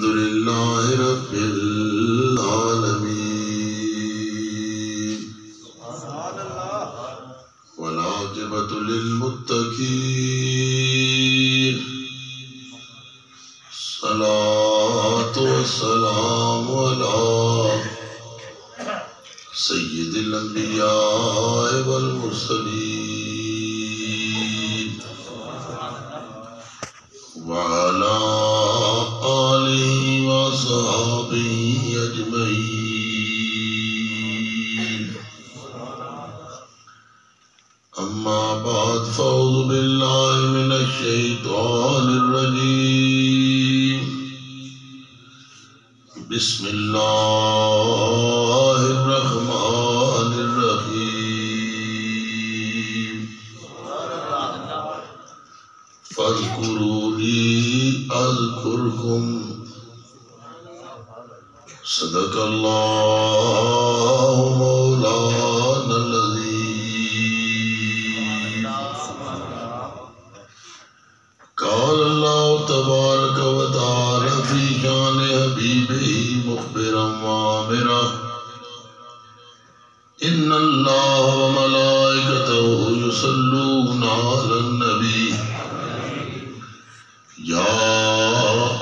الحمد لله رب العالمين والعاقبة للمتقين الصلاة والسلام على سيد الأنبياء والمرسلين وعلى آله وصحبه أجمعين أما بعد فأعوذ بالله من الشيطان الرجيم بسم الله الرحمن الرحيم فاذكروني أذكركم صدق الله مولانا العظيم قال الله تبارك وتعالى في شان حبيبه مخبرا وآمرا إن الله وملائكته يصلون على النبي يا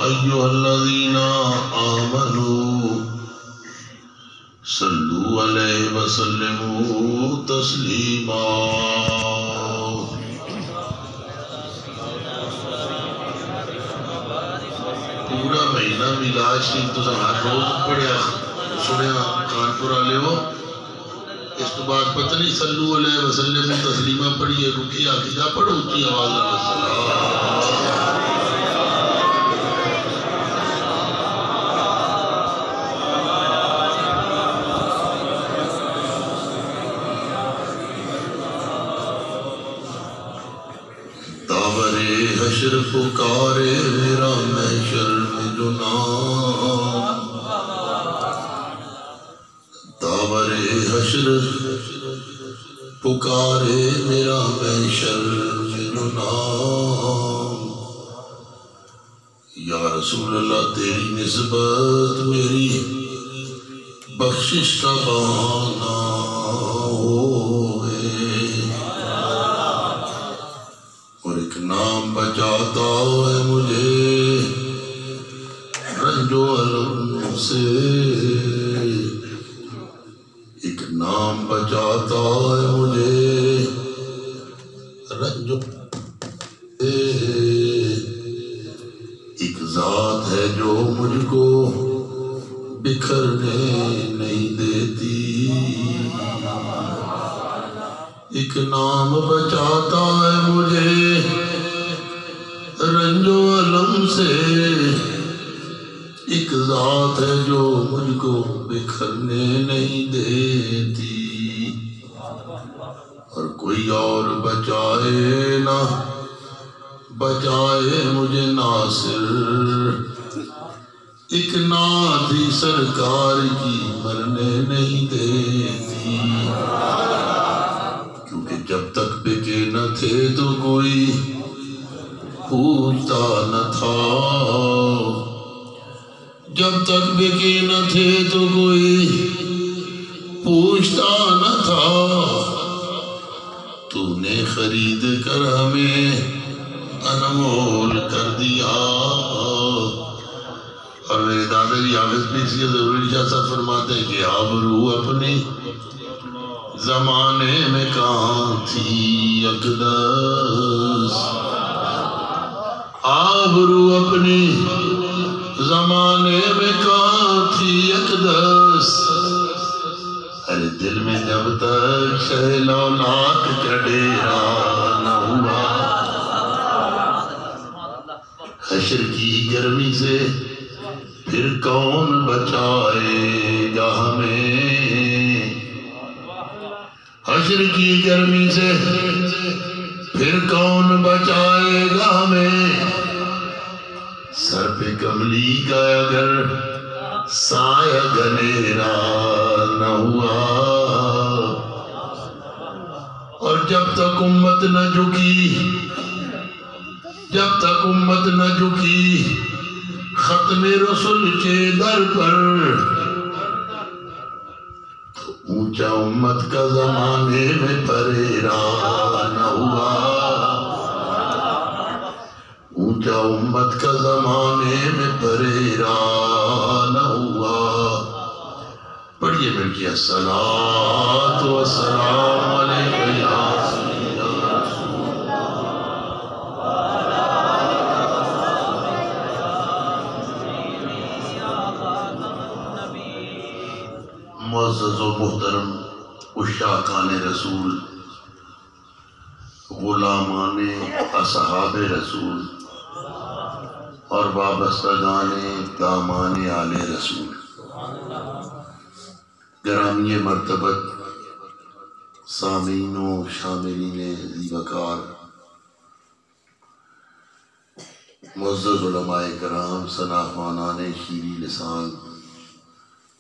أيها الذين آمنوا صلوا عليه وسلموا تسليما پورا مہینہ میلاد شریف تو ہر روز پڑھیا سنیا کانپور والے ہو اس تو بعد پتہ نہیں صلو علیہ وسلم تسلیمہ پڑھیے رکی عقیدہ پڑھو اونچی آواز میں حشر پکارے میرا محشر میں جو نام داور حشر پکارے میرا محشر میں جو نام یا رسول اللہ تیری نسبت میری بخشش کا بہانہ نام بچاتا ہے مجھے رنج و الم سے ایک نام بچاتا ہے مجھے رنج و ایک ذات ہے جو مجھ کو بکھرنے نہیں دیتی ایک نام بچاتا ہے مجھے رنج و الم سے ایک ذات ہے جو مجھ کو بکھرنے نہیں دیتی اور کوئی اور بچائے نہ بچائے مجھے ناصر ایک نعت ہی سرکار کی مرنے نہیں دیتی کیونکہ جب تک بکے نہ تھے تو کوئی پوچھتا نہ تھا جب تک بکے نہ تھے تو کوئی پوچھتا نہ تھا تو نے خرید کر ہمیں انمول کر دیا اور میرے دادا جی حافظ بھی اس لیے ضروری شاہ صاحب فرماتے ہیں کہ آبرو اپنی زمانے میں کہاں تھی اقدس آبرو اپنی زمانے میں کہاں تھی اقدس ارے دل میں جب تک شہل اولاد کا ڈیرا نہ ہوا حشر کی گرمی سے پھر کون بچائے گا ہمیں حشر کی گرمی سے پھر کون بچائے گا ہمیں سر پہ کملی کا اگر سایہ گنیرا نہ ہوا اور جب تک امت نہ جھکی ختم رسول کے در پر اونچا امت کا زمانے میں پریرا نہ ہوا، اونچا امت کا زمانے میں پریرا نہ ہوا۔ پڑھیے مل کے الصلاۃ والسلام علیک یا معزز و محترم عشاقان رسول، غلامان اصحاب رسول اور وابستگان دامان آل رسول، گرامی مرتبت سامعین و شاملین ذی وقار، معزز علماء کرام، ثناخوانان شیریں لسان،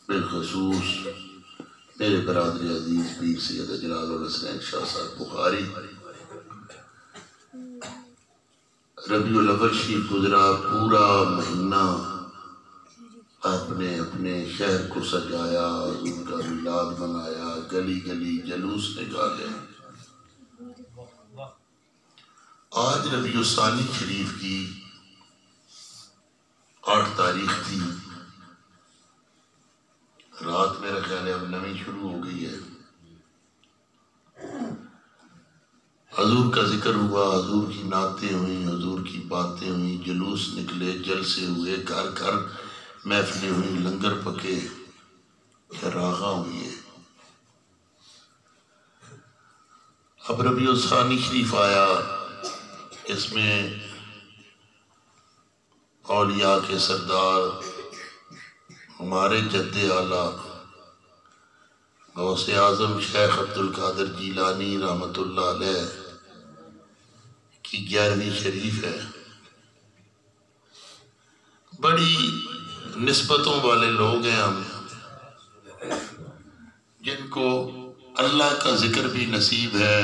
بالخصوص میرے برادر عزیز پیر سید جلال الحسنین شاہ صاحب بخاری، ربیع الاول شریف گزرا، پورا مہینہ آپ نے اپنے شہر کو سجایا، ان کا میلاد منایا، گلی گلی جلوس نکالے۔ آج ربیع الثانی شریف کی 8 تاریخ تھی، رات میرا خیال ہے اب نمی شروع ہو گئی ہے۔ حضور کا ذکر ہوا، حضور کی نعتیں ہوئیں، حضور کی باتیں ہوئیں، جلوس نکلے، جلسے ہوئے، گھر گھر محفلیں ہوئیں، لنگر پکے، چراغاں ہوئی ہے۔ اب ربیع الثانی شریف آیا، اس میں اولیاء کے سردار ہمارے جد اعلیٰ غوث اعظم شیخ عبدالقادر جیلانی رحمۃ اللہ علیہ کی 11ویں شریف ہے۔ بڑی نسبتوں والے لوگ ہیں ہم، جن کو اللہ کا ذکر بھی نصیب ہے،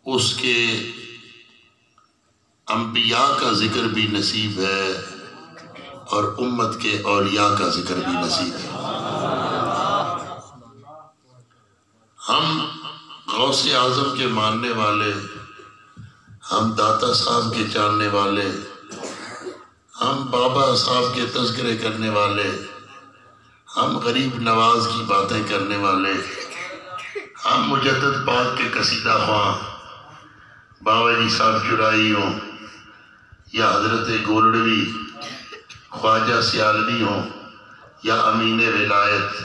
اس کے انبیاء کا ذکر بھی نصیب ہے، اور امت کے اولیاء کا ذکر بھی نصیب ہے۔ ہم غوث اعظم کے ماننے والے، ہم داتا صاحب کے جاننے والے، ہم بابا صاحب کے تذکرے کرنے والے، ہم غریب نواز کی باتیں کرنے والے، ہم مجدد پاک کے قصیدہ خواں بابا جی صاحب چرائی ہوں یا حضرت گولڑوی، خواجہ سیالوی ہوں یا امین ولایت،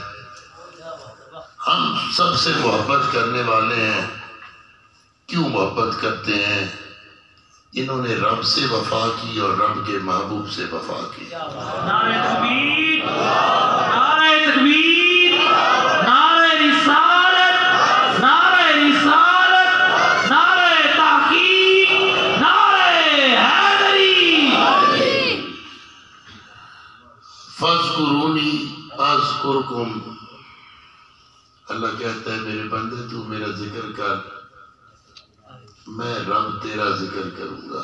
ہم سب سے محبت کرنے والے ہیں۔ کیوں محبت کرتے ہیں؟ انہوں نے رب سے وفا کی اور رب کے محبوب سے وفا کی۔ نعرہ تکبیر، نعرہ تکبیر، نعرہ رسالت، نعرہ رسالت، نعرہ تحقیق، نعرہ حیدری۔ فاذکرونی اذکرکم، اللہ کہتا ہے میرے بندے تو میرا ذکر کر، میں رب تیرا ذکر کروں گا۔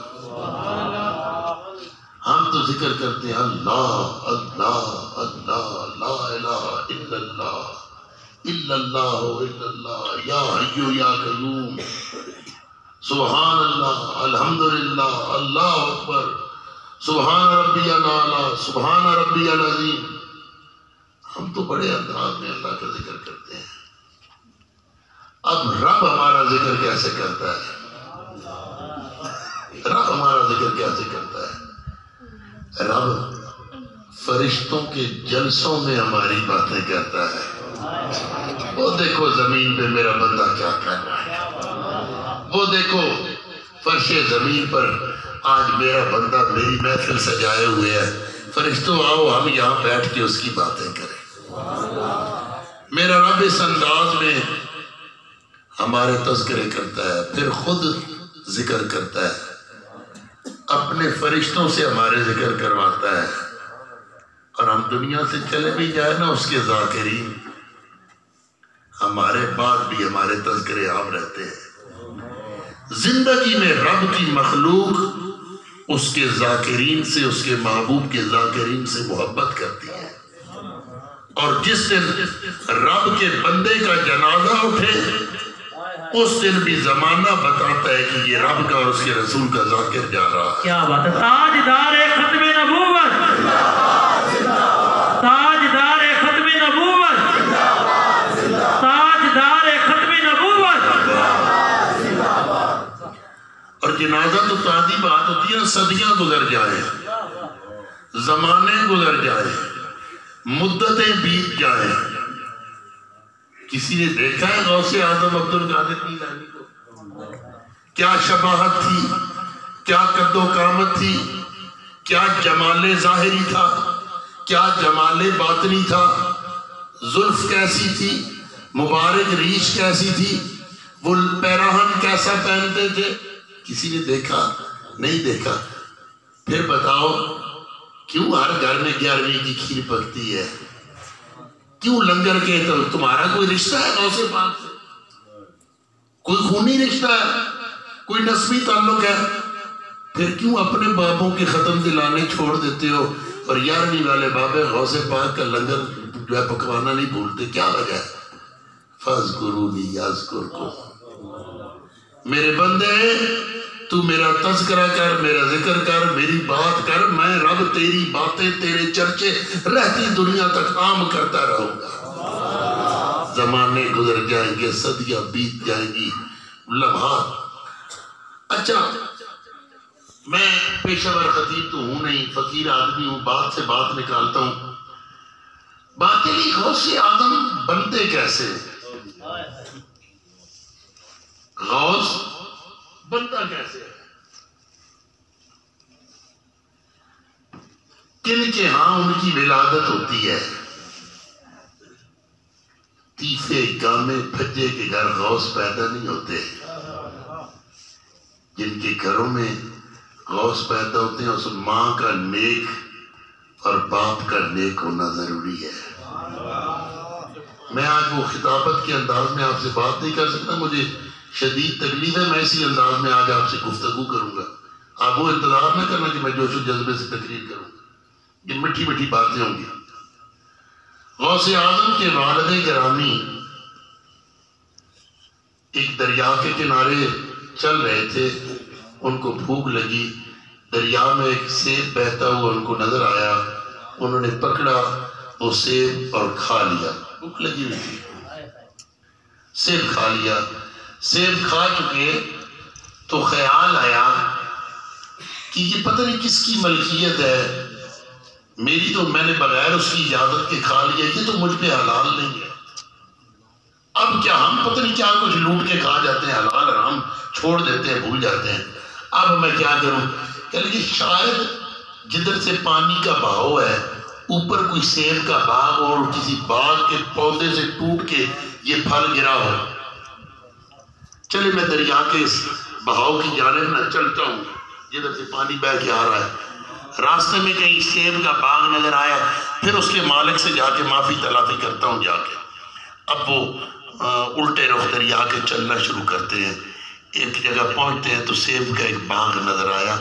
ہم تو ذکر کرتے ہیں اللہ اللہ اللہ، لا الہ الا اللہ، الا اللہ الا اللہ، یا حی یا قیوم، سبحان اللہ، الحمدللہ، اللہ اکبر، سبحان ربی الاعلیٰ، سبحان ربی العظیم۔ ہم تو بڑے انداز میں اللہ کا ذکر کرتے ہیں۔ اب رب ہمارا ذکر کیسے کرتا ہے؟ رب ہمارا ذکر کیسے کرتا ہے؟ رب فرشتوں کے جلسوں میں ہماری باتیں کرتا ہے۔ وہ دیکھو زمین پہ میرا بندہ کیا کر رہا ہے، وہ دیکھو فرش زمین پر آج میرا بندہ میری محفل سجائے ہوئے ہے، فرشتوں آؤ ہم یہاں بیٹھ کے اس کی باتیں کریں۔ میرا رب اس انداز میں ہمارے تذکرے کرتا ہے، پھر خود ذکر کرتا ہے، اپنے فرشتوں سے ہمارے ذکر کرواتا ہے، اور ہم دنیا سے چلے بھی جائیں نا اس کے ذاکرین ہمارے بعد بھی ہمارے تذکرے عام رہتے ہیں۔ زندگی میں رب کی مخلوق اس کے ذاکرین سے، اس کے محبوب کے ذاکرین سے محبت کرتی ہے۔ اور جس دن رب کے بندے کا جنازہ اٹھے اس دن بھی زمانہ بتاتا ہے کہ یہ رب کا اور اس کے رسول کا ذاکر جا رہا ہے۔ کیا بات ہے! تاجدار ختم نبوت، تاجدار ختم نبوت، تاجدار ختم نبوت۔ اور جنازہ تو تعدی بات ہوتی ہے، صدیاں گزر جائیں، زمانے گزر جائیں، مدتیں بیت جائیں۔ کسی نے دیکھا ہے غوث اعظم عبد القادر جیلانی کو؟ کیا شباہت تھی، کیا قد و قامت تھی، کیا جمال ظاہری تھا، کیا جمال باطنی تھا، زلف کیسی تھی، مبارک ریش کیسی تھی، وہ پیراہن کیسا پہنتے تھے؟ کسی نے دیکھا؟ نہیں دیکھا۔ پھر بتاؤ کیوں ہر گھر میں 11ویں کی کھیر پکتی ہے؟ کیوں لنگر کے تمہارا کوئی رشتہ ہے غوث پاک سے؟ کوئی خونی رشتہ ہے؟ کوئی نسبی تعلق ہے؟ پھر کیوں اپنے بابوں کے ختم دلانے چھوڑ دیتے ہو اور 11ویں والے بابے غوث پاک کا لنگر جو ہے پکوانا نہیں بھولتے؟ کیا وجہ ہے؟ فَاذْكُرُونِي يَذْكُرْكُمْ۔ میرے بندے تو میرا تذکرہ کر، میرا ذکر کر، میری بات کر، میں رب تیری باتیں، تیرے چرچے رہتی دنیا تک عام کرتا رہوں گا۔ زمانے گزر جائیں گے، صدیاں بیت جائیں گی، لمحات۔ اچھا، میں پیشہ ور خطیب تو ہوں نہیں، فقیر آدمی ہوں، بات سے بات نکالتا ہوں۔ بات یہ غوث اعظم بنتے کیسے؟ غوث بنتا کیسے ہے؟ کن کے ہاں ان کی ولادت ہوتی ہے؟ تیفے گامے پھجے کے گھر غوث پیدا نہیں ہوتے۔ جن کے گھروں میں غوث پیدا ہوتے ہیں اس ماں کا نیک اور باپ کا نیک ہونا ضروری ہے۔ میں آج وہ خطابت کے انداز میں آپ سے بات نہیں کر سکتا، مجھے شدید تکلیف ہے، میں اسی انداز میں آج آپ سے گفتگو کروں گا۔ آپ وہ انتظار نہ کرنا کہ میں جوش و جذبے سے تقریر کروں گا، یہ مٹھی مٹھی باتیں ہوں گی۔ غوث اعظم کے والد گرامی ایک دریا کے کنارے چل رہے تھے، ان کو بھوک لگی، دریا میں ایک سیب بہتا ہوا ان کو نظر آیا، انہوں نے پکڑا وہ سیب اور کھا لیا۔ بھوک لگی ہوئی تھی، سیب کھا لیا۔ سیب کھا چکے تو خیال آیا کہ یہ پتہ نہیں کس کی ملکیت ہے، میری تو میں نے بغیر اس کی اجازت کے کھا لیا، یہ تو مجھ پہ حلال نہیں ہے۔ اب کیا ہم پتہ نہیں کیا کچھ لوٹ کے کھا جاتے ہیں، حلال حرام چھوڑ دیتے ہیں، بھول جاتے ہیں۔ اب میں کیا کروں؟ کہ شاید جدھر سے پانی کا بہاؤ ہے اوپر کوئی سیب کا باغ اور کسی باغ کے پودے سے ٹوٹ کے یہ پھل گرا ہو، چلے میں دریا کے اس بہاؤ کی جانب نہ چلتا ہوں جدھر سے پانی بہہ کے آ رہا ہے۔ راستے میں کہیں سیب کا باغ نظر آیا، پھر اس کے مالک سے جا کے معافی تلافی کرتا ہوں جا کے۔ اب وہ الٹے رخ دریا کے چلنا شروع کرتے ہیں، ایک جگہ پہنچتے ہیں تو سیب کا ایک باغ نظر آیا،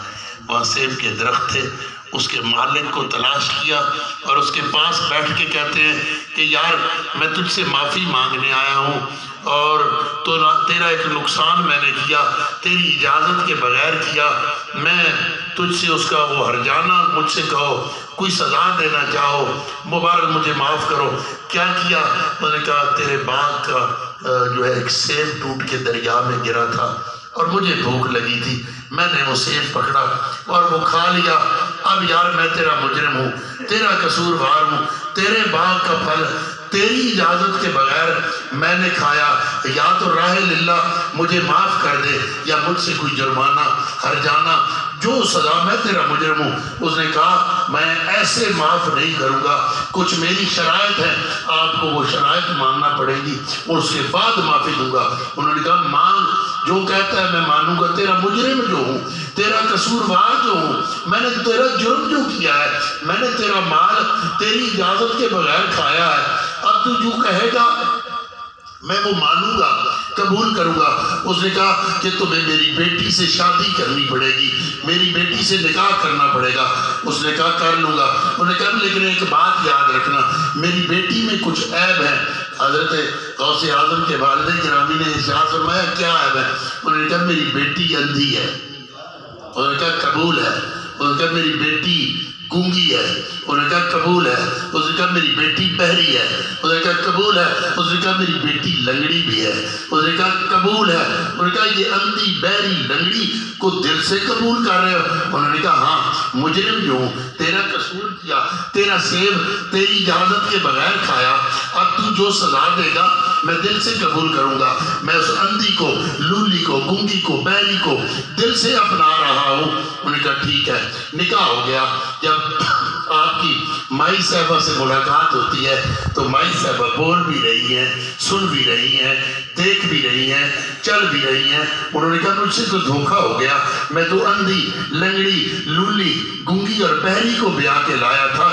وہاں سیب کے درخت تھے۔ اس کے مالک کو تلاش کیا اور اس کے پاس بیٹھ کے کہتے ہیں کہ یار میں تجھ سے معافی مانگنے آیا ہوں اور تو تیرا ایک نقصان میں نے کیا، تیری اجازت کے بغیر کیا، میں تجھ سے اس کا وہ ہرجانہ مجھ سے کہو، کوئی سزا دینا چاہو، مبارک مجھے معاف کرو۔ کیا کیا؟ میں نے کہا تیرے باغ کا جو ہے ایک سیب ٹوٹ کے دریا میں گرا تھا اور مجھے بھوک لگی تھی، میں نے وہ سیب پکڑا اور وہ کھا لیا۔ اب یار میں تیرا مجرم ہوں، تیرا قصوروار ہوں، تیرے باغ کا پھل تیری اجازت کے بغیر میں نے کھایا، یا تو راہ للہ مجھے معاف کر دے یا مجھ سے کوئی جرمانہ ہرجانہ، جو سزا، میں تیرا مجرم ہوں۔ اس نے کہا میں ایسے معاف نہیں کروں گا، کچھ میری شرائط ہے، آپ کو وہ شرائط ماننا پڑے گی اور اس کے بعد معافی دوں گا۔ انہوں نے کہا مانگ، جو کہتا ہے میں مانوں گا، تیرا مجرم جو ہوں، تیرا قصوروار جو ہوں، میں نے تیرا جرم جو کیا ہے، میں نے تیرا مال تیری اجازت کے بغیر کھایا ہے، اب تو جو کہے گا میں وہ مانوں گا، قبول کروں گا۔ اس نے کہا کہ تمہیں میری بیٹی سے شادی کرنی پڑے گی، میری بیٹی سے نکاح کرنا پڑے گا۔ اس نے کہا کر لوں گا۔ انہوں نے کہا لیکن ایک بات یاد رکھنا، میری بیٹی میں کچھ عیب ہے۔ حضرت غوث اعظم کے والد گرامی نے ارشاد فرمایا کیا عیب ہے؟ انہوں نے کہا میری بیٹی اندھی ہے۔ انہوں نے کہا قبول ہے۔ انہوں نے کہا میری بیٹی گونگی ہے۔ انہوں نے کہا قبول ہے۔ اس نے کہا میری بیٹی بہری ہے۔ انہوں نے کہا قبول ہے۔ اس نے کہا میری بیٹی لنگڑی بھی ہے۔ اس نے کہا قبول ہے۔ انہوں نے کہا یہ اندھی بہری لنگڑی کو دل سے قبول کر رہے ہو؟ انہوں نے کہا ہاں، مجرم جو ہوں، تیرا قصور کیا، تیرا سیب تیری اجازت کے بغیر کھایا، اب تو جو سزا دے گا میں دل سے قبول کروں گا۔ میں اس اندھی کو، لولی کو، گونگی کو، بہری کو دل سے اپنا رہا ہوں۔ انہوں نے کہا ٹھیک ہے۔ نکاح ہو گیا۔ جب آپ کی مائی صاحبہ سے ملاقات ہوتی ہے تو مائی صاحبہ بول بھی رہی ہیں، سن بھی رہی ہیں، دیکھ بھی رہی ہیں، چل بھی رہی ہیں۔ انہوں نے کہا مجھ سے تو دھوکہ ہو گیا، میں تو اندھی، لنگڑی، لولی، گونگی اور بہری کو بیاہ کے لایا تھا،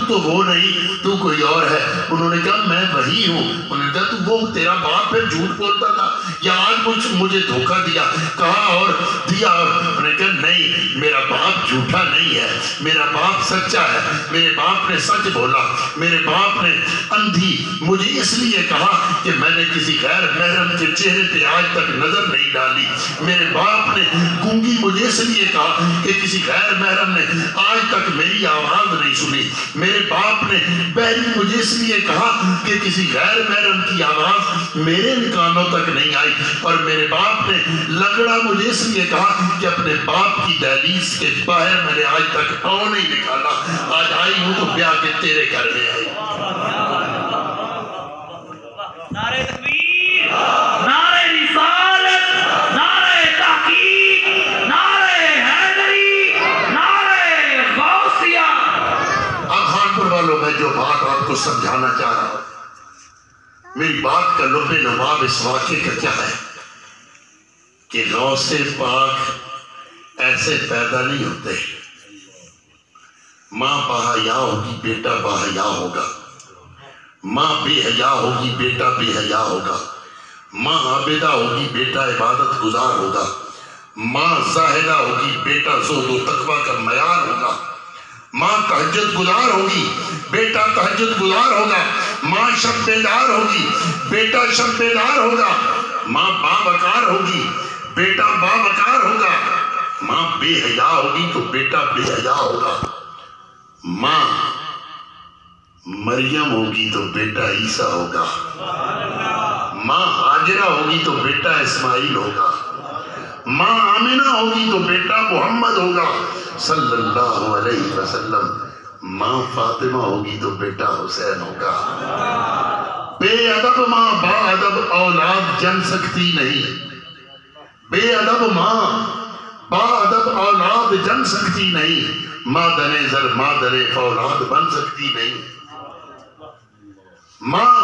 تو وہ نہیں، تو کوئی اور ہے۔ انہوں نے کہا میں وہی ہوں۔ انہوں نے کہا تو وہ تیرا باپ پھر جھوٹ بولتا تھا یا آج مجھے دھوکہ دیا؟ کہا اور دیا اور۔ انہوں نے کہا نہیں، میرا باپ جھوٹا نہیں ہے، میرا باپ سچا ہے، میرے باپ نے سچ بولا۔ میرے باپ نے اندھی مجھے اس لیے کہا کہ میں نے کسی غیر محرم کے چہرے پہ آج تک نظر نہیں ڈالی۔ میرے باپ نے گونگی مجھے اس لیے کہا کہ کسی غیر محرم نے آج تک میری آواز نہیں سنی۔ میرے باپ نے بہری مجھے اس لیے کہا کہ کسی غیر محرم کی آواز میرے کانوں تک نہیں آئی۔ اور میرے باپ نے لنگڑا مجھے اس لیے کہا کہ اپنے باپ کی دہلیز کے باہر میں نے آج تک پاؤں نہیں نکالا، آج آئی ہوں تو بیاہ کے تیرے گھر میں آئی۔ نعرہ تکبیر، نعرہ رسالت، نعرہ تحقیق، نعرہ حیدری، نعرہ غوثیہ۔ اب خانپور والوں میں جو بات آپ کو سمجھانا چاہ رہا ہوں، میری بات کا لب لباب اس واقعے کا کیا ہے کہ غوث پاک ایسے پیدا نہیں ہوتے۔ ماں باحیا ہوگی، بیٹا باحیا ہوگا۔ ماں بے حیا ہوگی، بیٹا بے حیا ہوگا۔ ماں عابدہ ہوگی، بیٹا عبادت گزار ہوگا۔ ماں زاہدہ ہوگی، بیٹا زہد و تقوی کا معیار ہوگا۔ ماں تہجد گزار ہوگی، بیٹا تہجد گزار ہوگا۔ ماں شب بیدار ہوگی، بیٹا شب بیدار ہوگا۔ ماں باوقار ہوگی، بیٹا باوقار ہوگا۔ ماں بے حیا ہوگی تو بیٹا بے حیا ہوگا۔ ماں مریم ہوگی تو بیٹا عیسیٰ ہوگا۔ ماں ہاجرہ ہوگی تو بیٹا اسماعیل ہوگا۔ ماں آمنہ ہوگی تو بیٹا محمد ہوگا صلی اللہ علیہ وسلم۔ ماں فاطمہ ہوگی تو بیٹا حسین ہوگا۔ بے ادب ماں با ادب اولاد جن سکتی نہیں۔ بے ادب ماں با ادب اولاد جن سکتی نہیں۔ مادر زر مادر اولاد بن سکتی نہیں۔ ماں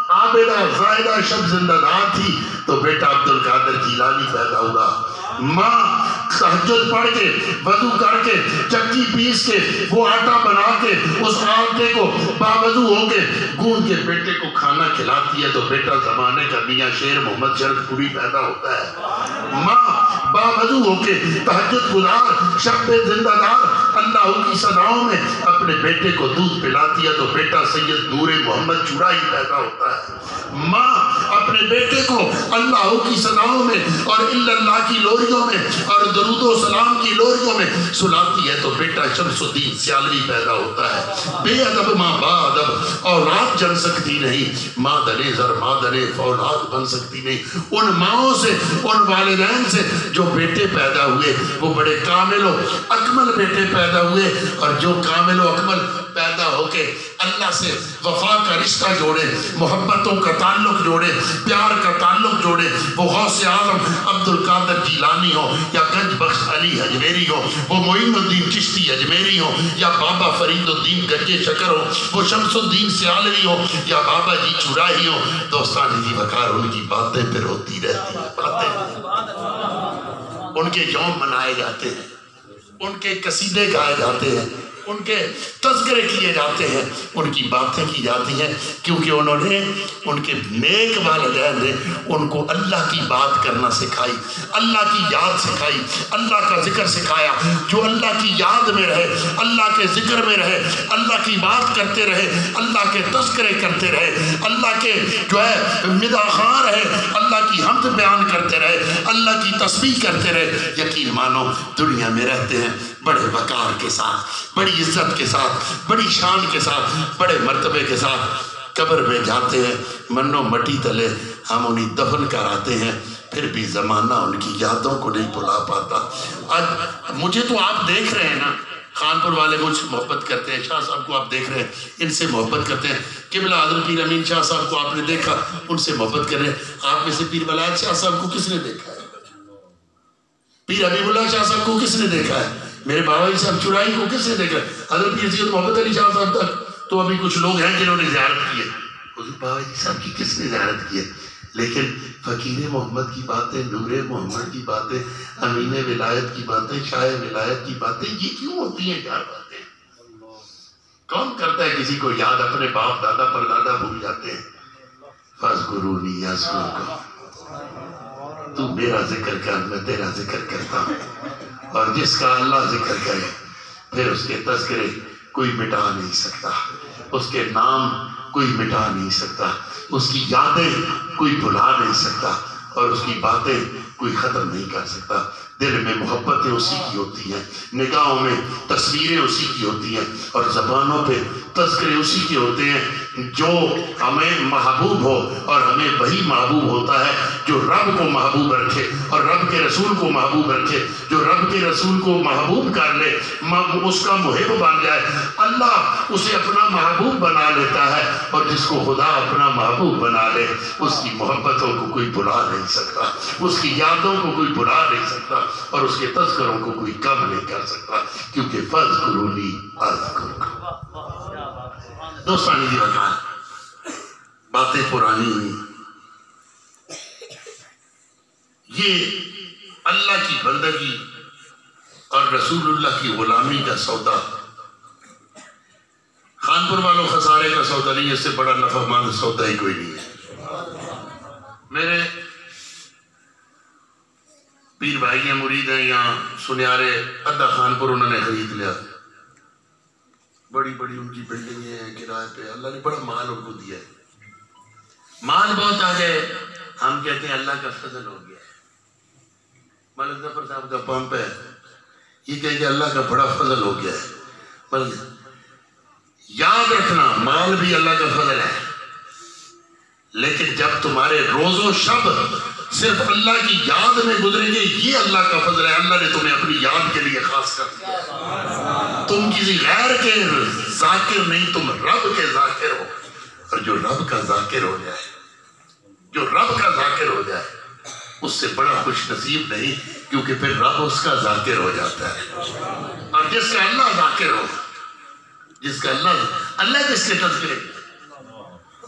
عابدہ زاہدہ شب زندہ دار تھی تو بیٹا عبدالقادر جیلانی پیدا ہوا۔ ماں تہجد پڑھ کے، وضو کر کے، چکی پیس کے، وہ آٹا بنا کے، اس آٹے کو باوضو ہو کے گون کے بیٹے کو کھانا کھلاتی ہے تو بیٹا زمانے کا میاں شیر محمد شرف پوری پیدا ہوتا ہے۔ ماں باوضو ہو کے تہجد گزار شب زندہ دار اللہ کی صداؤں میں اپنے بیٹے کو دودھ پلاتی ہے تو بیٹا سید نور محمد چوڑائی پیدا ہوتا ہے۔ ماں اپنے بیٹے کو اللہ کی صداؤں میں اور اللہ کی لوریوں میں اور درود و سلام کی لوریوں میں سلاتی ہے تو بیٹا شمس الدین سیالوی پیدا ہوتا ہے۔ بے ادب ماں با ادب اولاد جن سکتی نہیں۔ مادر زر مادر اولاد بن سکتی نہیں۔ ان ماؤں سے، ان والدین سے جو بیٹے پیدا ہوئے وہ بڑے کامل و اکمل بیٹے پیدا ہوئے، اور جو کامل و اکمل پیدا ہو کے اللہ سے وفا کا رشتہ جوڑے، محبتوں کا تعلق جوڑے، پیار کا تعلق جوڑے، وہ غوث اعظم عبدالقادر جیلانی ہو یا گنج بخش علی اجمیری ہو، وہ معین الدین چشتی اجمیری ہو یا بابا فرید الدین گنج شکر ہو، وہ شمس الدین سیالوی ہو یا بابا جی چوڑائی ہو، دوستان جی وقار ان کی باتیں پھر ہوتی رہتی ہیں۔ باتیں ان کے یوم منائے جاتے ہیں، ان کے قصیدے گائے جاتے ہیں، ان کے تذکرے کیے جاتے ہیں، ان کی باتیں کی جاتی ہیں، کیونکہ انہوں نے ان کے نیک والدین نے ان کو اللہ کی بات کرنا سکھائی، اللہ کی یاد سکھائی، اللہ کا ذکر سکھایا۔ جو اللہ کی یاد میں رہے، اللہ کے ذکر میں رہے، اللہ کی بات کرتے رہے، اللہ کے تذکرے کرتے رہے، اللہ کے جو ہے مداحاں رہے، اللہ کی حمد بیان کرتے رہے، اللہ کی تسبیح کرتے رہے، یقین مانو دنیا میں رہتے ہیں بڑے وقار کے ساتھ، بڑی عزت کے ساتھ، بڑی شان کے ساتھ، بڑے مرتبے کے ساتھ۔ قبر میں جاتے ہیں، منو مٹی تلے ہم انہیں دفن کراتے ہیں، پھر بھی زمانہ ان کی یادوں کو نہیں بھلا پاتا۔ آج مجھے تو آپ دیکھ رہے ہیں نا، خانپور والے مجھ سے محبت کرتے ہیں، شاہ صاحب کو آپ دیکھ رہے ہیں، ان سے محبت کرتے ہیں۔ قبلہ حضرت پیر امین شاہ صاحب کو آپ نے دیکھا، ان سے محبت کر رہے ہیں۔ آپ میں سے پیر ولایت شاہ صاحب کو کس نے دیکھا ہے؟ پیر حبیب اللہ شاہ صاحب کو کس نے دیکھا ہے؟ میرے بابا جی صاحب چرائی کو کس نے دیکھا ہے؟ حضرت پیر سید محمد علی شاہ صاحب تک تو ابھی کچھ لوگ ہیں جنہوں نے زیارت کی ہے، حضور بابا جی صاحب کی کس نے زیارت کی ہے؟ لیکن فقیر محمد کی باتیں، نور محمد کی باتیں، امین ولایت کی باتیں، شاہ ولایت کی باتیں، یہ کیوں ہوتی ہیں یار باتیں؟ کون کرتا ہے کسی کو یاد؟ اپنے باپ دادا پر دادا بھول جاتے ہیں۔ فَاذْكُرُونِي يَذْكُرْكُمْ، تو میرا ذکر کر، میں تیرا ذکر کرتا ہوں۔ اور جس کا اللہ ذکر کرے پھر اس کے تذکرے کوئی مٹا نہیں سکتا، اس کے نام کوئی مٹا نہیں سکتا، اس کی یادیں کوئی بھلا نہیں سکتا، اور اس کی باتیں کوئی ختم نہیں کر سکتا۔ دل میں محبتیں اسی کی ہوتی ہیں، نگاہوں میں تصویریں اسی کی ہوتی ہیں، اور زبانوں پہ تذکرے اسی کے ہوتے ہیں۔ جو ہمیں محبوب ہو، اور ہمیں وہی محبوب ہوتا ہے جو رب کو محبوب رکھے اور رب کے رسول کو محبوب رکھے۔ جو رب کے رسول کو محبوب کر لے، اس کا محب بن جائے، اللہ اسے اپنا محبوب بنا لیتا ہے۔ اور جس کو خدا اپنا محبوب بنا لے، اس کی محبتوں کو کوئی بھلا نہیں سکتا، اس کی یادوں کو کوئی بھلا نہیں سکتا، اور اس کے تذکروں کو کوئی کم نہیں کر سکتا، کیونکہ فَاذْكُرُونِي أَذْكُرْكُمْ۔ دوستانی دی وقار باتیں پرانی ہوئی، یہ اللہ کی بندگی اور رسول اللہ کی غلامی کا سودا۔ خانپور والوں خسارے کا سودا نہیں، اس سے بڑا نفع مند سودا ہی کوئی نہیں ہے۔ میرے پیر بھائی ہیں، مرید ہیں، یہاں سنیارے ادھا خانپور انہوں نے خرید لیا، بڑی بڑی ان کی بلڈنگیں ہیں کرائے پہ، اللہ نے بڑا مال ان کو دیا ہے، مال بہت آ گئے۔ ہم کہتے ہیں اللہ کا فضل ہو گیا ہے، ملک ظفر صاحب کا پمپ ہے، یہ کہیں کہ اللہ کا بڑا فضل ہو گیا ہے۔ یاد رکھنا مال بھی اللہ کا فضل ہے، لیکن جب تمہارے روز و شب صرف اللہ کی یاد میں گزریں گے، یہ اللہ کا فضل ہے۔ اللہ نے تمہیں اپنی یاد کے لیے خاص کر دیا، تم کسی غیر کے ذاکر نہیں، تم رب کے ذاکر ہو۔ اور جو رب کا ذاکر ہو جائے، جو رب کا ذاکر ہو جائے، اس سے بڑا خوش نصیب نہیں، کیونکہ پھر رب اس کا ذاکر ہو جاتا ہے۔ اور جس کا اللہ ذاکر ہو، جس کا اللہ کس کے تذکرے،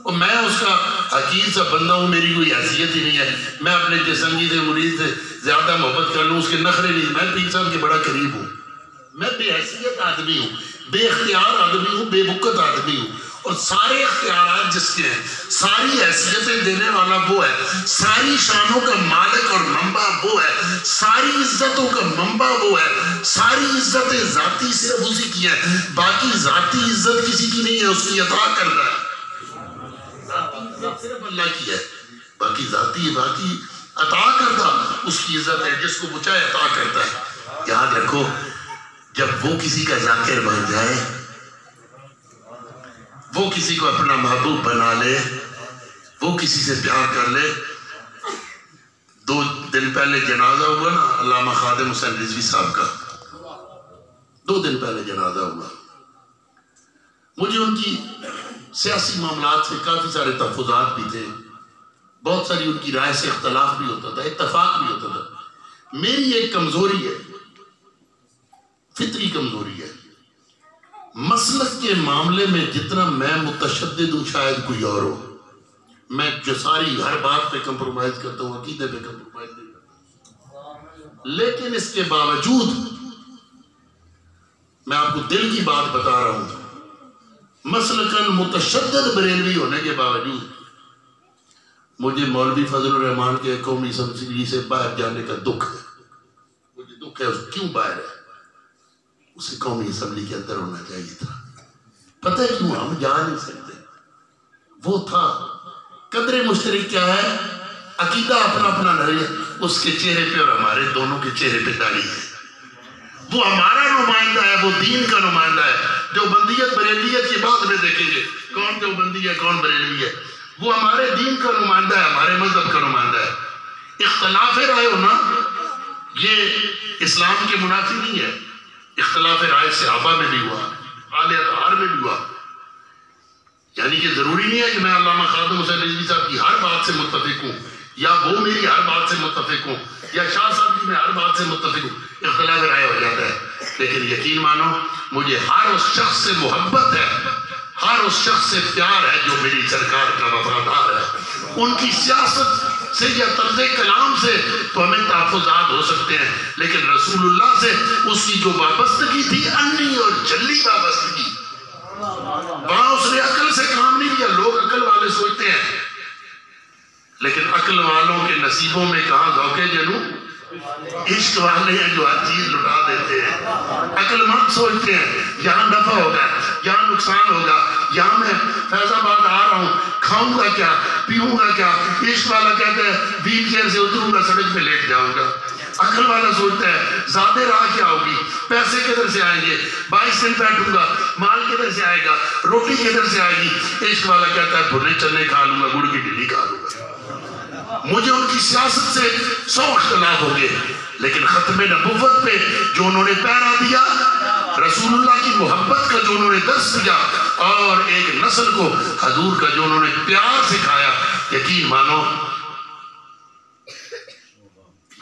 اور میں اس کا حقیر سا بندہ ہوں، میری کوئی حیثیت ہی نہیں ہے، میں اپنے جسنگی سے مرید سے زیادہ محبت کر لوں، اس کے نخرے نہیں، میں پیر صاحب کے بڑا قریب ہوں، میں بے حیثیت آدمی ہوں، بے اختیار آدمی ہوں، بے بکت آدمی ہوں، اور سارے اختیارات جس کے ہیں، ساری حیثیتیں دینے والا وہ ہے، ساری شانوں کا مالک اور منبع وہ ہے، ساری عزتوں کا منبع وہ ہے، ساری عزتیں ذاتی صرف اسی کی ہیں، باقی ذاتی عزت کسی کی نہیں ہے، اس کی عطا کر رہا ہے، ذاتی عزت صرف اللہ کی ہے، باقی ذاتی عطا کرتا اس کی عزت ہے، جس کو وہ چاہے عطا کرتا ہے۔ یاد رکھو، جب وہ کسی کا ذاکر بن جائے، وہ کسی کو اپنا محبوب بنا لے، وہ کسی سے پیار کر لے۔ 2 دن پہلے جنازہ ہوا نا علامہ خادم حسین رضوی صاحب کا، 2 دن پہلے جنازہ ہوا۔ مجھے ان کی سیاسی معاملات سے کافی سارے تحفظات بھی تھے، بہت ساری ان کی رائے سے اختلاف بھی ہوتا تھا، اتفاق بھی ہوتا تھا۔ میری ایک کمزوری ہے، فطری کمزوری ہے، مسلک کے معاملے میں جتنا میں متشدد ہوں شاید کوئی اور ہو، میں جو ساری ہر بات پہ کمپرومائز کرتا ہوں، عقیدے پہ کمپرومائز نہیں کرتا، لیکن اس کے باوجود میں آپ کو دل کی بات بتا رہا ہوں، مسلکن متشدد بریلوی ہونے کے باوجود مجھے مولوی فضل الرحمان کے قومی اسمبلی سے باہر جانے کا دکھ ہے. مجھے دکھ ہے، کیوں باہر ہے؟ اسے قومی اسمبلی کے اندر ہونا چاہیے تھا. پتہ ہے کیوں ہم جا نہیں سکتے؟ وہ تھا قدر مشترک کیا ہے؟ عقیدہ اپنا اپنا نہیں، اس کے چہرے پہ اور ہمارے دونوں کے چہرے پہ داڑھی ہے. وہ ہمارا نمائندہ ہے، وہ دین کا نمائندہ ہے. جو بندیت بریلیت کے بعد میں دیکھیں گے کون جو بندی ہے کون بریلوی ہے. وہ ہمارے دین کا نمائندہ ہے، ہمارے مذہب کا نمائندہ ہے. اختلاف رائے ہونا یہ اسلام کے منافی نہیں ہے. اختلاف رائے صحابہ میں بھی ہوا، اہل اطہار میں بھی ہوا. یعنی کہ ضروری نہیں ہے کہ میں علامہ خادم حسین رضوی صاحب کی ہر بات سے متفق ہوں، یا وہ میری ہر بات سے متفق ہوں، یا شاہ صاحب کی میں ہر بات سے متفق ہوں. اختلاف رائے ہو جاتا ہے. لیکن یقین مانو مجھے ہر اس شخص سے محبت ہے، ہر اس شخص سے پیار ہے جو میری سرکار کا وفادار ہے. ان کی سیاست سے یا طرز کلام سے تو ہمیں تحفظات ہو سکتے ہیں، لیکن رسول اللہ سے اس کی جو وابستگی تھی انی اور جلی وابستگی، وہاں اس نے عقل سے کام نہیں لیا. لوگ عقل والے سوچتے ہیں، لیکن عقل والوں کے نصیبوں میں کہاں ذوق جنو عشق والے ہیں جو ہر چیز لٹا دیتے ہیں. عقل مند سوچتے ہیں یہاں نفع ہوگا، یہاں نقصان ہوگا، یہاں میں فیض آباد آ رہا ہوں، کھاؤں گا کیا، پیوں گا کیا. عشق والا کہتا ہے ویل چیئر سے اتروں گا سڑک پہ لیٹ جاؤں گا. عقل والا سوچتا ہے زیادہ راہ کیا ہوگی، پیسے کدھر سے آئیں گے، 22 دن بیٹھوں گا، مال کدھر سے آئے گا، روٹی کدھر سے آئے گی. عشق والا کہتا ہے بھنے چنے کھا لوں گا، گڑ کی ڈلی کھا لوں گا. مجھے ان کی سیاست سے 100 اختلاف ہو گئے، لیکن ختم نبوت پہ جو انہوں نے پیرا دیا، رسول اللہ کی محبت کا جو انہوں نے درس دیا، اور ایک نسل کو حضور کا جو انہوں نے پیار سکھایا، یقین مانو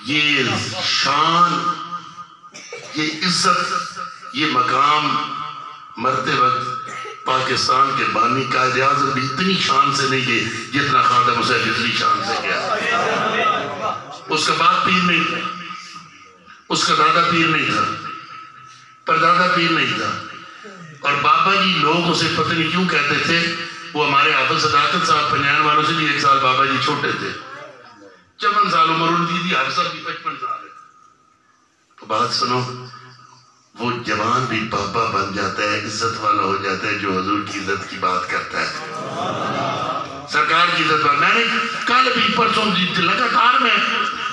یہ شان، یہ عزت، یہ مقام مرتے وقت پاکستان کے بانی قائد اعظم بھی اتنی شان سے نہیں گئے جتنا خادم حسین رضوی شان سے گیا. اس کا باپ پیر نہیں تھا، اس کا دادا پیر نہیں تھا، پردادا پیر نہیں تھا. اور بابا جی لوگ اسے پتہ نہیں کیوں کہتے تھے. وہ ہمارے حافظ صداقت صاحب پنجان والوں سے بھی 1 سال بابا جی چھوٹے تھے. 54 سال عمر ان کی تھی، حافظ صاحب کی 55 سال ہے. تو بات سنو، وہ جوان بھی بابا بن جاتا ہے، عزت والا ہو جاتا ہے جو حضور کی عزت کی بات کرتا ہے، سرکار کی عزت والا. میں نے کل بھی پرسوں لگاتار میں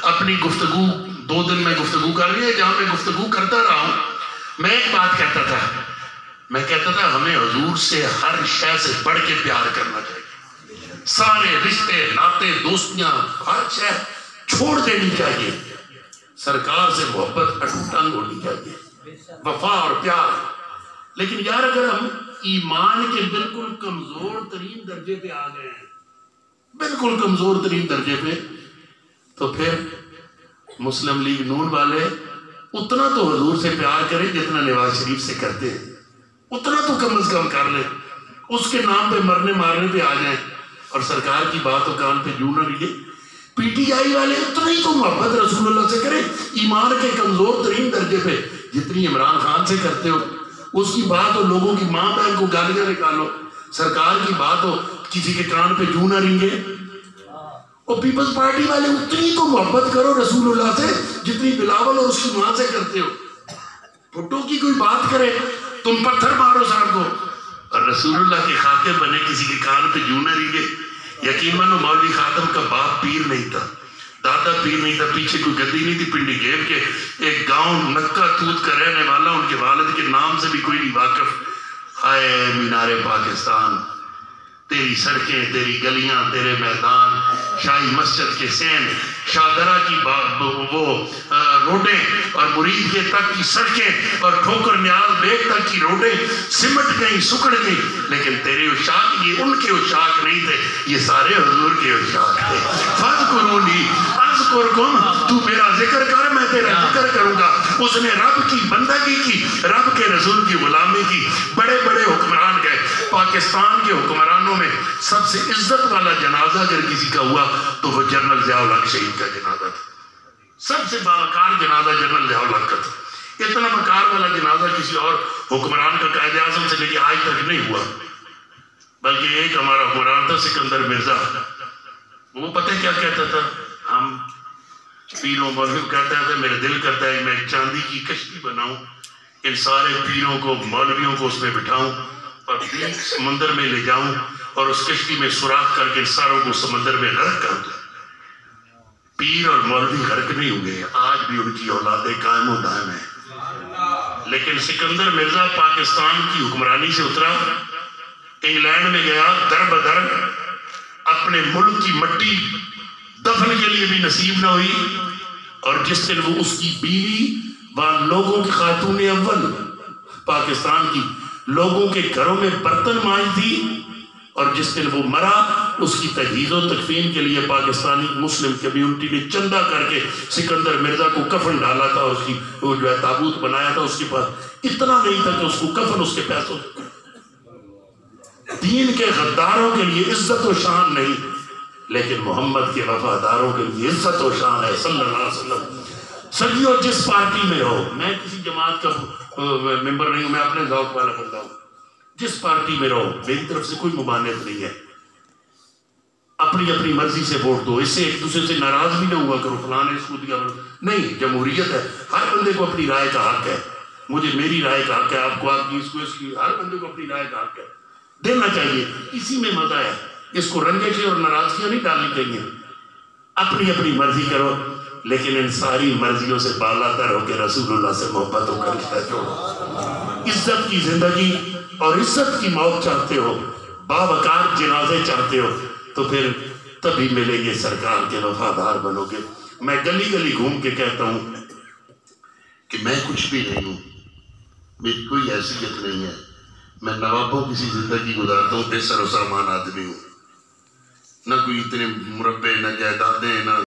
اپنی گفتگو 2 دن میں گفتگو کر رہی ہے، جہاں میں گفتگو کرتا رہا ہوں، میں ایک بات کہتا تھا، میں کہتا تھا ہمیں حضور سے ہر شے سے بڑھ کے پیار کرنا چاہیے. سارے رشتے ناطے دوستیاں ہر شے چھوڑ دینی چاہیے. سرکار سے محبت اٹوٹنگ ہونی چاہیے، وفا اور پیار. لیکن یار اگر ہم ایمان کے بالکل کمزور ترین درجے پہ آ گئے ہیں، بالکل کمزور ترین درجے پہ، تو پھر مسلم لیگ نون والے اتنا تو حضور سے پیار کریں جتنا نواز شریف سے کرتے ہیں، اتنا تو کم از کم کر لیں. اس کے نام پہ مرنے مارنے پہ آ جائیں اور سرکار کی بات و کان پہ جو نہ لیے. پی ٹی آئی والے اتنا ہی تو محبت رسول اللہ سے کریں ایمان کے کمزور ترین درجے پہ جتنی عمران خان سے کرتے ہو. اس کی بات ہو لوگوں کی ماں بہن کو گالیاں نکالو، سرکار کی بات ہو کسی کے کان پہ جو نہ رینگے. اور پیپلز پارٹی والے اتنی تو محبت کرو رسول اللہ سے جتنی بلاول اور اس کی ماں سے کرتے ہو. بھٹو کی کوئی بات کرے تم پتھر مارو صاحب کو، اور رسول اللہ کے خاکے بنے کسی کے کان پہ جو نہ رینگے. یقین مانو مولوی خاتم کا باپ پیر نہیں تھا، دادا پیر نہیں تھا، پیچھے کوئی گدی نہیں تھی. پنڈی گیب کے ایک گاؤں نکا توت کا رہنے والا، ان کے والد کے نام سے بھی کوئی نہیں واقف. ہائے مینار پاکستان، تیری سڑکیں، تیری گلیاں، تیرے میدان، شاہی مسجد کے سین، شاہدرہ کی وہ روڈیں اور مرید کے تک کی سڑکیں اور ٹھوکر نیاز بیگ تک کی روڈیں سمٹ گئیں، سکڑ گئیں. لیکن تیرے اشاق یہ ان کے اشاق نہیں تھے، یہ سارے حضور کے اشاق تھے. فَاذْكُرُونِي اذْكُرْكُمْ، تو میرا ذکر کر میں تیرا ذکر کروں گا. اس نے رب کی بندگی کی، رب کے رسول کی غلامی کی. بڑے بڑے حکمران گئے. پاکستان کے حکمرانوں میں سب سے عزت والا جنازہ اگر کسی کا ہوا تو وہ جنرل ضیاء الحق شہید کا جنازہ تھا. سب سے باوقار جنازہ جنرل ضیاء الحق کا تھا. اتنا مکار والا جنازہ کسی اور حکمران کا قائد اعظم سے لے کے آج تک نہیں ہوا، بلکہ ایک ہمارا حکمران تھا سکندر مرزا، وہ پتہ کیا کہتا تھا، ہم پیروں مولویوں کہتا ہے میرا دل کرتا ہے میں ایک چاندی کی کشتی بناؤں، ان سارے پیروں کو مولویوں کو اس میں بٹھاؤں اور بیچ سمندر میں لے جاؤں اور اس کشتی میں سوراخ کر کے ان ساروں کو سمندر میں غرق کر دوں۔ پیر اور مولوی غرق نہیں ہوئے، آج بھی ان کی اولادیں قائم و دائم ہیں۔ لیکن سکندر مرزا پاکستان کی حکمرانی سے اترا، انگلینڈ میں گیا، در بدر اپنے ملک کی مٹی دفن کے لیے بھی نصیب نہ ہوئی، اور جس دن وہ اس کی بیوی وہاں لوگوں کی خاتون اول پاکستان کی لوگوں کے گھروں میں برتن مانج تھی، اور جس دن وہ مرا اس کی تجہیز و تکفین کے لیے پاکستانی مسلم کمیونٹی نے چندہ کر کے سکندر مرزا کو کفن ڈالا تھا، اور اس کی وہ جو ہے تابوت بنایا تھا، اس کے پاس اتنا نہیں تھا کہ اس کو کفن اس کے پیسوں۔ دین کے غداروں کے لیے عزت و شان نہیں، لیکن محمد کے وفاداروں کے لیے عزت و شان ہے صلی اللہ علیہ وسلم۔ سبھیوں جس پارٹی میں ہو، میں کسی جماعت کا ممبر نہیں ہوں، میں اپنے ذوق والا بندہ ہوں، جس پارٹی میں رہو میری طرف سے کوئی ممانعت نہیں ہے، اپنی اپنی مرضی سے ووٹ دو، اس سے ایک دوسرے سے ناراض بھی نہ ہوا کرو فلاں نے اس کو دیا نہیں، جمہوریت ہے، ہر بندے کو اپنی رائے کا حق ہے، مجھے میری رائے کا حق ہے، آپ کو آپ کی اس کو اس کی، ہر بندے کو اپنی رائے کا حق ہے، دینا چاہیے، اسی میں مزہ ہے، اس کو رنجشیں اور ناراضگیاں نہیں ڈالنی چاہیے، اپنی اپنی مرضی کرو، لیکن ان ساری مرضیوں سے بالا تر ہو کے رسول اللہ سے محبتوں کا رشتہ جوڑو۔ عزت کی زندگی اور عزت کی موت چاہتے ہو، باوقار جنازے چاہتے ہو، تو پھر تبھی ملیں گے سرکار کے وفادار بنو گے۔ میں گلی گلی گھوم کے کہتا ہوں کہ میں کچھ بھی نہیں ہوں، میری کوئی حیثیت نہیں ہے، میں نوابوں کی سی زندگی گزارتا ہوں، بے سر و سامان آدمی ہوں، نہ کوئی اتنے مربع، نہ جائیدادیں، نہ